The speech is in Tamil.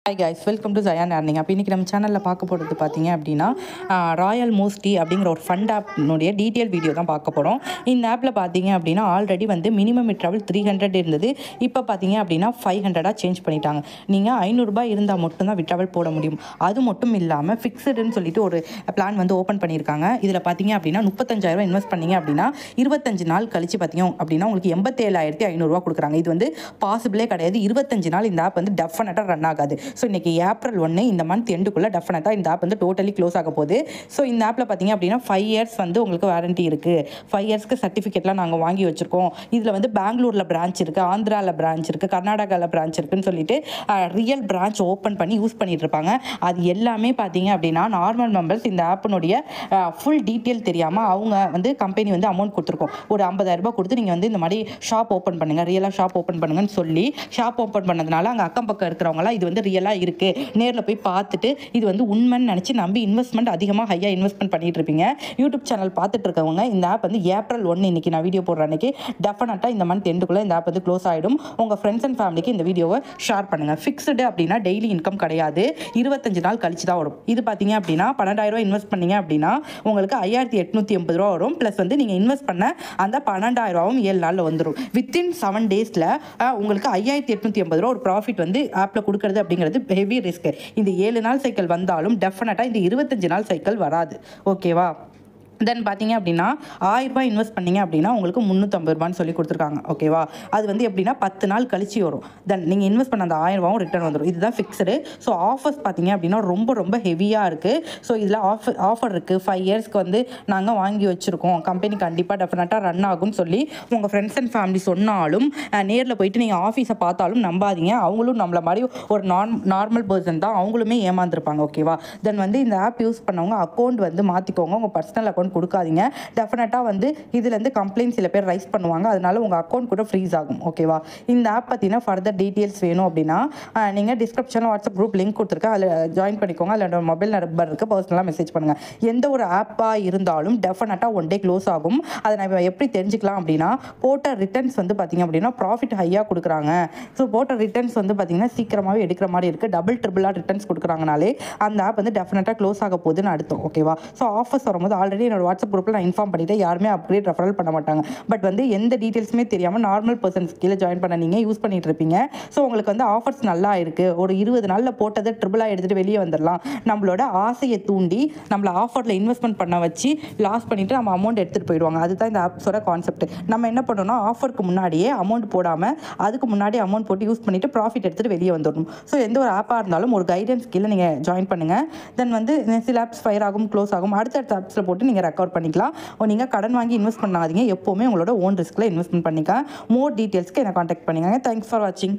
Hi guys, welcome to Jayan earning. அப்போ இன்றைக்கி நம்ம சேனலில் பார்க்க போகிறது பார்த்தீங்க அப்படின்னா ராயல் மோஸ்டி அப்படிங்கிற ஒரு ஃபண்ட் ஆப்னுடைய டீட்டெயில் வீடியோ தான் பார்க்க போகிறோம். இந்த ஆப்பில் பார்த்தீங்க அப்படின்னா ஆல்ரெடி வந்து மினிமம் விட்ராவல் 300 இருந்தது. இப்போ பார்த்தீங்க அப்படின்னா 500 சேஞ்ச் பண்ணிட்டாங்க. நீங்கள் 500 ரூபாய் இருந்தால் மட்டும்தான் விட்ராவல் போட முடியும். அது மட்டும் இல்லாமல் ஃபிக்ஸ்டுன்னு சொல்லிட்டு ஒரு பிளான் வந்து ஓப்பன் பண்ணியிருக்காங்க. இதில் பார்த்தீங்க அப்படின்னா 35,000 இன்வெஸ்ட் பண்ணிங்க அப்படின்னா 25 நாள் கழிச்சு பார்த்தீங்க அப்படின்னா உங்களுக்கு 87,500 கொடுக்குறாங்க. இது வந்து பாசிபிளே கிடையாது. 25 நாள் இந்த ஆப் வந்து டெஃபினட்டாக ரன் ஆகாது. ஸோ இன்றைக்கி ஏப்ரல் 1 இந்த மந்த் எண்டுக்குள்ளே டெஃபினட்டாக இந்த ஆப் வந்து டோட்டலி க்ளோஸ் ஆக போகுது. ஸோ இந்த ஆப்பில் பார்த்தீங்க அப்படின்னா 5 இயர்ஸ் வந்து உங்களுக்கு வாரண்ட்டி இருக்குது. 5 இயர்ஸ்க்கு சர்டிஃபிகேட்லாம் நாங்கள் வாங்கி வச்சுருக்கோம். இதில் வந்து பெங்களூரில் பிரான்ச் இருக்குது, ஆந்திராவில் பிரான்ச் இருக்குது, கர்நாடகாவில் பிரான்ச் இருக்குதுன்னு சொல்லிட்டு ரியல் பிரான்ச் ஓப்பன் பண்ணி யூஸ் பண்ணிட்டு இருப்பாங்க. அது எல்லாமே பார்த்தீங்க அப்படின்னா நார்மல் மெம்பர்ஸ் இந்த ஆப்பினுடைய ஃபுல் டீட்டெயில் தெரியாமல் அவங்க வந்து கம்பெனி வந்து அமௌண்ட் கொடுத்துருக்கோம். ஒரு 50,000 ரூபாய் கொடுத்து நீங்கள் வந்து இந்த மாதிரி ஷாப் ஓப்பன் பண்ணுங்கள், ரியலாக ஷாப் ஓப்பன் பண்ணுங்கன்னு சொல்லி ஷாப் ஓப்பன் பண்ணதுனால அங்கே அக்கம் பக்கம் இருக்கிறவங்களாம் இது வந்து ரியலாக இருக்குது, நேரில் போய் பார்த்துட்டு இது வந்து உண்மைன்னு நினச்சி நம்பி இன்வெஸ்ட்மெண்ட் அதிகமாக ஹையாக இன்வெஸ்ட்மெண்ட் பண்ணிட்டு இருப்பீங்க. யூடியூப் சேனல் பார்த்துட்டு இருக்கவங்க இந்த ஆப் வந்து ஏப்ரல் 1 இன்னைக்கு நான் வீடியோ போடுற அன்னைக்கு டெஃபினட்டாக இந்த மந்த் எண்டுக்குள்ளே இந்த ஆப் வந்து க்ளோஸ் ஆகிடும். உங்கள் ஃப்ரெண்ட்ஸ் அண்ட் ஃபேமிலிக்கு இந்த வீடியோவை ஷேர் பண்ணுங்கள். ஃபிக்ஸ்டு அப்படின்னா டெய்லி இன்கம் கிடையாது, 25 நாள் கழிச்சு தான் வரும். இது பார்த்தீங்க அப்படின்னா 12,000 இன்வெஸ்ட் பண்ணீங்க அப்படின்னா உங்களுக்கு 5,880 ரூபா வரும். ப்ளஸ் வந்து நீங்கள் இன்வெஸ்ட் பண்ண அந்த 12,000 7 நாளில் வந்துடும். வித்தின் 7 டேஸில் உங்களுக்கு 5,880 ரூபா ஒரு ப்ராஃபிட் வந்து ஆப்பில் கொடுக்குறது அப்படிங்கிறது ஹெவி ரிஸ்க். இந்த 7 நாள் சைக்கிள் வந்தாலும் டெஃபினட்டாக இந்த 25 நாள் சைக்கிள் வராது. ஓகேவா? தென் பார்த்தீங்க அப்படின்னா 1000 ரூபாய் இன்வெஸ்ட் பண்ணிங்க அப்படின்னா உங்களுக்கு 350 ரூபான்னு சொல்லி கொடுத்துருக்காங்க. ஓகேவா? அது வந்து எப்படின்னா 10 நாள் கழிச்சு வரும். தென் நீங்கள் இன்வெஸ்ட் பண்ண அந்த 1000 ரூபாவும் ரிட்டர்ன் வந்துடும். இதுதான் ஃபிக்ஸ்டு. ஸோ ஆஃபர்ஸ் பார்த்தீங்க அப்படின்னா ரொம்ப ஹெவியாக இருக்குது. ஸோ இதில் ஆஃபர் இருக்குது. 5 இயர்ஸ்க்கு வந்து நாங்கள் வாங்கி வச்சுருக்கோம், கம்பெனி கண்டிப்பாக டெஃபினட்டாக ரன் ஆகும்னு சொல்லி உங்கள் ஃப்ரெண்ட்ஸ் அண்ட் ஃபேமிலி சொன்னாலும் நேரில் போயிட்டு நீங்கள் ஆஃபீஸை பார்த்தாலும் நம்பாதீங்க. அவங்களும் நம்மள மாதிரி ஒரு நார்மல் பர்சன் தான், அவங்களுமே ஏமாந்துருப்பாங்க. ஓகேவா? தென் வந்து இந்த ஆப் யூஸ் பண்ணவங்க அக்கௌண்ட் வந்து மாற்றிக்கோங்க. உங்கள் பர்சனல் அக்கௌண்ட் கொடுக்காதீங்க. டெஃபினட்டாக வந்து இதுலேருந்து கம்ப்ளைண்ட் சில பேர் ரைஸ் பண்ணுவாங்க. அதனால உங்கள் அக்கௌண்ட் கூட ஃப்ரீஸ் ஆகும். ஓகேவா? இந்த ஆப் பார்த்தீங்கன்னா ஃபர்தர் டீட்டெயில்ஸ் வேணும் அப்படின்னா நீங்கள் டிஸ்கிரிப்ஷனில் வாட்ஸ்அப் குரூப் லிங்க் கொடுத்துருக்கேன், அதில் ஜாயின் பண்ணிக்கோங்க. அதில் மொபைல் நம்பர் இருக்குது, பர்சனலாக மெசேஜ் பண்ணுங்கள். எந்த ஒரு ஆப்பாக இருந்தாலும் டெஃபினட்டாக 1 டே க்ளோஸ் ஆகும். அதை நான் எப்படி தெரிஞ்சுக்கலாம் அப்படின்னா போட்ட ரிட்டர்ன்ஸ் வந்து பார்த்தீங்க அப்படின்னா ப்ராஃபிட் ஹையாக கொடுக்குறாங்க. ஸோ போட்ட ரிட்டர்ன்ஸ் வந்து பார்த்தீங்கன்னா சீக்கிரமாகவே எடுக்கிற மாதிரி இருக்குது. டபுள் ட்ரிபிளாக ரிட்டர்ன்ஸ் கொடுக்குறாங்கனாலே அந்த ஆப் வந்து டெஃபினட்டாக க்ளோஸ் ஆக போகுதுன்னு அர்த்தம். ஓகேவா? ஸோ ஆஃபர்ஸ் வரும்போது ஆல்ரெடி என்னோட வாட்ஸ்அப் குரூப்பில் நான் இன்ஃபார்ம் பண்ணிவிட்டு யாருமே அப்கிரேட் ரெஃபரல் பண்ண மாட்டாங்க. பட் வந்து எந்த டீட்டெயில்ஸுமே தெரியாமல் நார்மல் பர்சன்ஸ் கீழே ஜாயின் பண்ண நீங்கள் யூஸ் பண்ணிட்டு இருப்பீங்க. ஸோ உங்களுக்கு வந்து ஆஃபர்ஸ் நல்லா இருக்குது. ஒரு 20 நாளில் போட்டதை ட்ரிபிளாக எடுத்துகிட்டு வெளியே வந்துடலாம். நம்மளோட ஆசையை தூண்டி நம்மளை ஆஃபரில் இன்வெஸ்ட்மெண்ட் பண்ண வச்சு லாஸ் பண்ணிவிட்டு நம்ம அமௌண்ட் எடுத்துகிட்டு போயிடுவாங்க. அதுதான் இந்த ஆப்ஸோட கான்செப்ட். நம்ம என்ன பண்ணணும்னா ஆஃபருக்கு முன்னாடியே அமௌண்ட் போடாமல் அதுக்கு முன்னாடி அமௌண்ட் போட்டு யூஸ் பண்ணிவிட்டு ப்ராஃபிட் எடுத்துகிட்டு வெளியே வந்துடணும். ஸோ எந்த ஒரு ஆப்பாக இருந்தாலும் ஒரு கைடன்ஸ் கீழே நீங்கள் ஜாயின் பண்ணுங்கள். தென் வந்து சில ஆப்ஸ் ஃபயர் ஆகும், க்ளோஸ் ஆகும். அடுத்தடுத்த ஆப்ஸில் போட்டு நீங்கள் ரெக்கவர் பண்ணிக்கலாம். நீங்கள் கடன் வாங்கி இன்வெஸ்ட் பண்ணாதீங்க. எப்போவுமே உங்களோட ஓன் ரிஸ்கில் இன்வெஸ்ட்மெண்ட் பண்ணிக்க. மோர் டீட்டெயில்ஸ்க்கு என்னை காண்டாக்ட் பண்ணிக்கோங்க. தேங்க்ஸ் ஃபார் வாட்சிங்.